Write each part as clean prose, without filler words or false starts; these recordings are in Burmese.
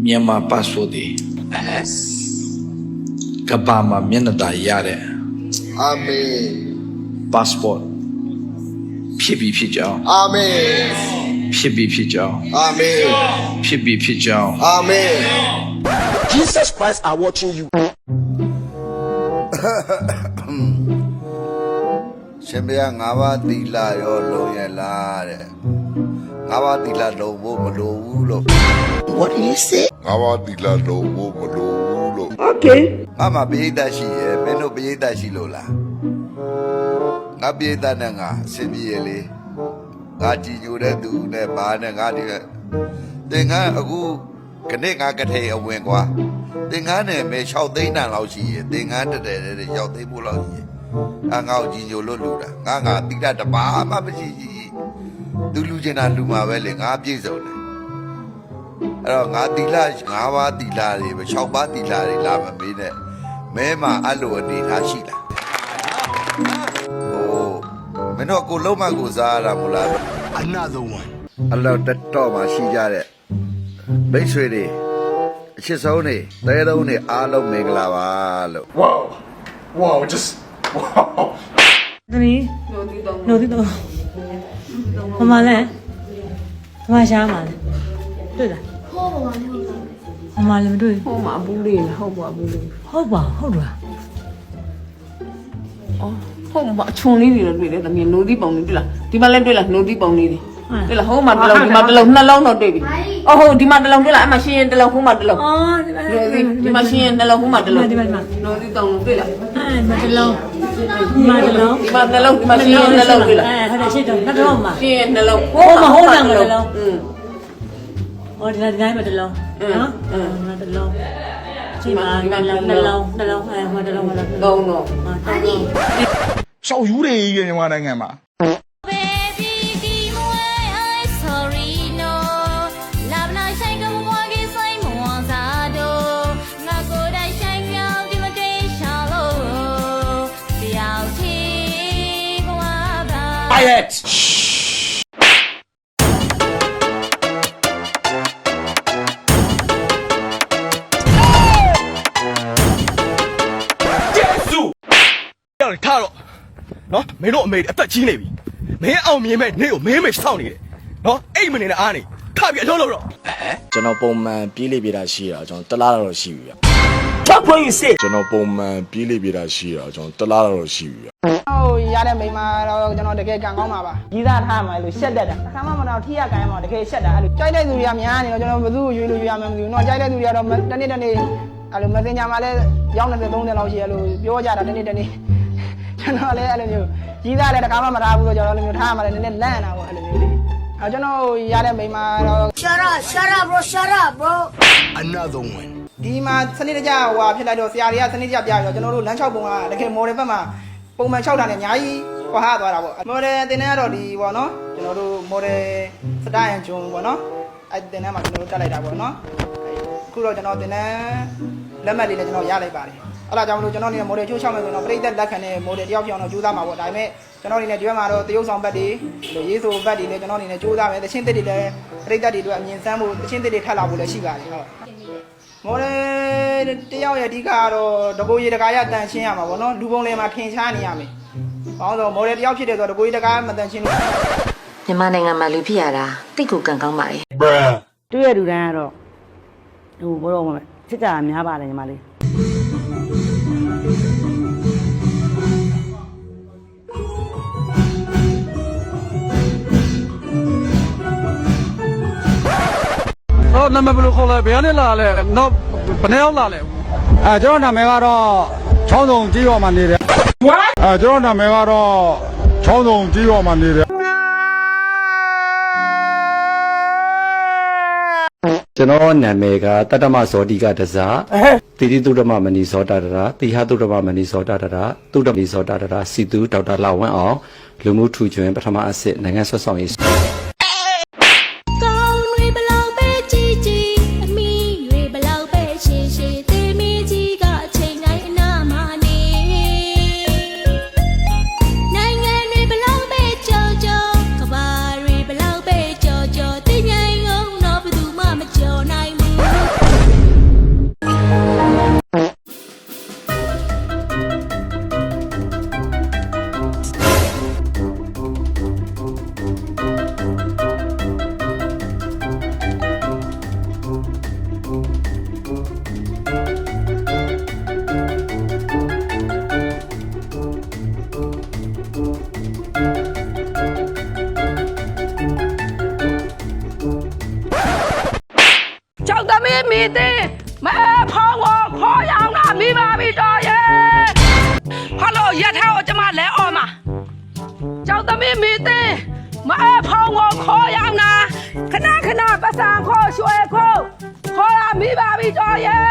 Myanmar passport ဒီကပ္ပမှာမျက်နှာသာရတဲ့ အာမင် passport ဖြစ်ပြီးဖြစ်ကြောင်း အာမင် ဖြစ်ပြီးဖြစ်ကြောင်း အာမင် ဖြစ်ပြီးဖြစ်ကြောင်း အာမင် Jesus Christ are watching you. ရှင်ဘုရား၅ပါးသီလရောလုံးရလားတဲ့၅ပါးသီလလုံးဖို့မလိုဘူးလို့ What did you say? ၅ပါးသီလလုံးဖို့မလိုဘူးလို့ Okay. ငါမှပရိသတ်ရှိရဲ့မင်းတို့ပရိသတ်ရှိလို့လားငါပရိသတ်နဲ့ငါအစဉ်ပြေရလေငါကြည်ညိုတဲ့သူနဲ့ဘာနဲ့ငါဒီသင်္ကန်းအခုခဏငါကထဲအဝင်ကွာသင်္ကန်းနဲ့မဲ6သိန်းတန်လောက်ရှိရဲ့သင်္ကန်းတက်တယ်တဲ့ရောက်သိန်းဖို့လောက်ရှိရဲ့ငါ့ကိုကြည်ညိုလို့လူတာငါသီလတပါးမှမရှိကြီးသူလူချင်တာလူမှာပဲလေငါပြည့်စုံတယ်အဲ့တော့ငါသီလ5ပါးသီလတွေပဲ6ပါးသီလတွေလာမမေးနဲ့မဲမှာအဲ့လိုအနေထားရှိလားဟိုမင်းတို့ကိုလုံးမကိုစားရတာမလား Another one. အဲ့လိုတက်တော့မှရှိကြတဲ့မိတ်ဆွေတွေအချစ်ဆုံးတွေတဲတုံးတွေအားလုံးမင်္ဂလာပါလို့ Wow. Wow. Just wow. သမီးနိုတီတော့မမလဲမမရှားမှာလဲတွေ့လားမမလည်းမတွေ့ ဟိုမှာဘူးလေးဟုတ်ပါဘူးလေး ဟုတ်ပါဟုတ်လား အော်ဟုတ်ပါအချုံလေးတွေတော့တွေ့တယ်တမီးနိုးသီးပုံလေးတွေ့လားဒီမှာလည်းတွေ့လားနိုးသီးပုံလေးတွေတွေ့လားဟိုမှာတစ်လုံးဒီမှာတစ်လုံးနှလုံးတော့တွေ့ပြီအော်ဟုတ်ဒီမှာတစ်လုံးတွေ့လားအမှရှင်းရင်တစ်လုံးဟိုမှာတစ်လုံး အော်ဒီမှာ နိုးသီးဒီမှာရှင်းရင်တစ်လုံးဟိုမှာတစ်လုံး ဒီမှာ နိုးသီးတောင်းလို့တွေ့လား အဲမတလုံးဒီမှာတလုံး ဒီမှာနှလုံးဒီမှာရှင်းရင်နှလုံးတွေ့လား အဲဟုတ်တယ်ရှင်းတော့နှလုံးမှာ ရှင်းရင်နှလုံး ဟိုမှာဟိုမှာနှလုံး อืม အော်ဒီတိုင်းမှာတလုံးနော်မတလုံးဒီမှာနှလုံးအဲဟိုတလုံးမှာ သုံးတော့ ရှောက်ယူတွေကြီးမြန်မာနိုင်ငံမှာ Quiet. Jesus. 要你看了，喏，没落没的，在几那边，没熬没没，你有没没少你的，喏，哎没你的安尼，看别漏漏了。 ကျွန်တော်ပုံမှန်ပြေးလေပြေးတာရှိတာကျွန်တော်တလားတော့ရှိပြီဗျ What will you say? ကျွန်တော်ပုံမှန်ပြေးလေပြေးတာရှိတာကျွန်တော်တလားတော့ရှိပြီဗျ ဟုတ်ရတဲ့မိန်းမတော့ကျွန်တော်တကယ်ကံကောင်းပါပါကြီးစားထားမှလို့ရှက်တတ်တာအခါမှမတော့ထိရကိုင်းမှတကယ်ရှက်တာအဲ့လိုကြိုက်တဲ့သူတွေကများနေတော့ကျွန်တော်ဘယ်သူ့ကိုရွေးလို့ရွေးရမှန်းမသိဘူးเนาะကြိုက်တဲ့သူတွေကတော့တနေ့အဲ့လို Messenger မှာလည်းရောက်နေ30လောက်ရှိရလို့ပြောကြတာတနေ့ကျွန်တော်လည်းအဲ့လိုမျိုးကြီးစားလည်းတခါမှမထားဘူးဆိုကျွန်တော်လည်းမျိုးထားမှလည်းနည်းနည်းလန့်တာပေါ့အဲ့လိုမျိုးလေးအဲ့ကျွန်တော်ရတဲ့မိန်းမတော့ Shut up, bro. Another one. ဒီမှာစနစ်တကျဟိုဖြစ်လိုက်တော့ဆရာတွေကစနစ်တကျပြပြီးတော့ကျွန်တော်တို့လမ်းလျှောက်ပုံကတကယ် model ဘက်မှာပုံမှန်လျှောက်တာနဲ့အများကြီးကွာဟသွားတာပေါ့ model တင်တဲ့ကတော့ဒီပေါ့နော်ကျွန်တော်တို့ model style and zone ပေါ့နော်အဲ့တင်တဲ့မှာကျွန်တော်တို့တက်လိုက်တာပေါ့နော်အခုတော့ကျွန်တော်တင်တဲ့လက်မှတ်လေးလည်းကျွန်တော်ရလိုက်ပါတယ်အဲ့ဒါကြောင့်မလို့ကျွန်တော်အနေနဲ့ model ချိုးချောက်မယ်ဆိုတော့ပြိသက်လက်ခံတဲ့ model တယောက်ပြောင်းတော့ကြိုးစားမှာပေါ့ဒါပေမဲ့ကျွန်တော်အနေနဲ့ဒီဘက်မှာတော့တရုပ်ဆောင်ဘက်တွေရေးဆိုဘက်တွေလည်းကျွန်တော်အနေနဲ့ကြိုးစားမယ်တချင်းတစ်တွေလည်းပြိသက်တွေတို့အမြင်ဆန်းဖို့တချင်းတစ်တွေထပ်လာဖို့လည်းရှိပါတယ်ဟုတ်မော်ဒယ်တယောက်ရဲ့အဓိကကတော့တကိုရီတကာရတန်ရှင်းရမှာပေါ့နော်လူပုံလေးမှာထင်ရှားနေရမယ်။ဘာလို့ဆိုမော်ဒယ်တယောက်ဖြစ်တယ်ဆိုတော့တကိုရီတကာမတန်ရှင်းလို့ မြန်မာနိုင်ငံမှာလူဖြစ်ရတာတိတ်ကိုကံကောင်းပါလေ Bruh. တွေ့ရတူတန်းကတော့ဟိုဘောတော့စစ်ကြတာများပါတယ်ညီမလေး 哦，那么不如后来别的拉嘞，那不能要拉嘞。哎，这种他们个着长总几月嘛你的？哎，这种他们个着长总几月嘛你的？ ကျွန်တော်နာမည်ကတတ္တမဇောတိကတစားတိတိတုဒ္ဓမမဏီဇောတတရာတိဟတုဒ္ဓမမဏီဇောတတရာတုဒ္ဓမဏီဇောတတရာစီတူဒေါက်တာလာဝင်းအောင်လူမှုထူကျွန်းပထမအဆင့်နိုင်ငံဆွတ်ဆောင်ရေး တ သမီးမိသေးမအားဖောင်းကိုခေါ်ရောက်နာခဏခဏပတ်စံခေါ်ရွှေခေါ်ခေါ်ရမိပါပြီတော်ရဲ့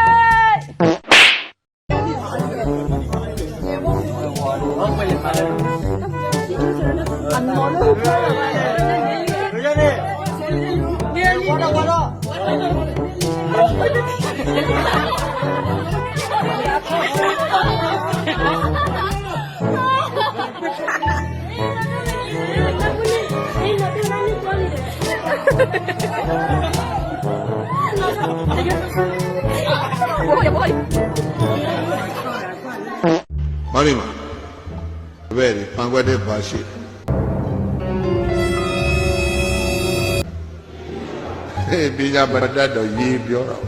ဘာလို့မှာဘယ်ပန်ကွက်တဲ့ပါရှိဟေးပညာပတတ်တော့ရေးပြောတော့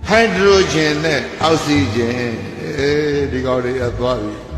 ဟိုက်ဒရိုဂျင်နဲ့အောက်ဆီဂျင်ဒီကောင်တွေအသွားပြီ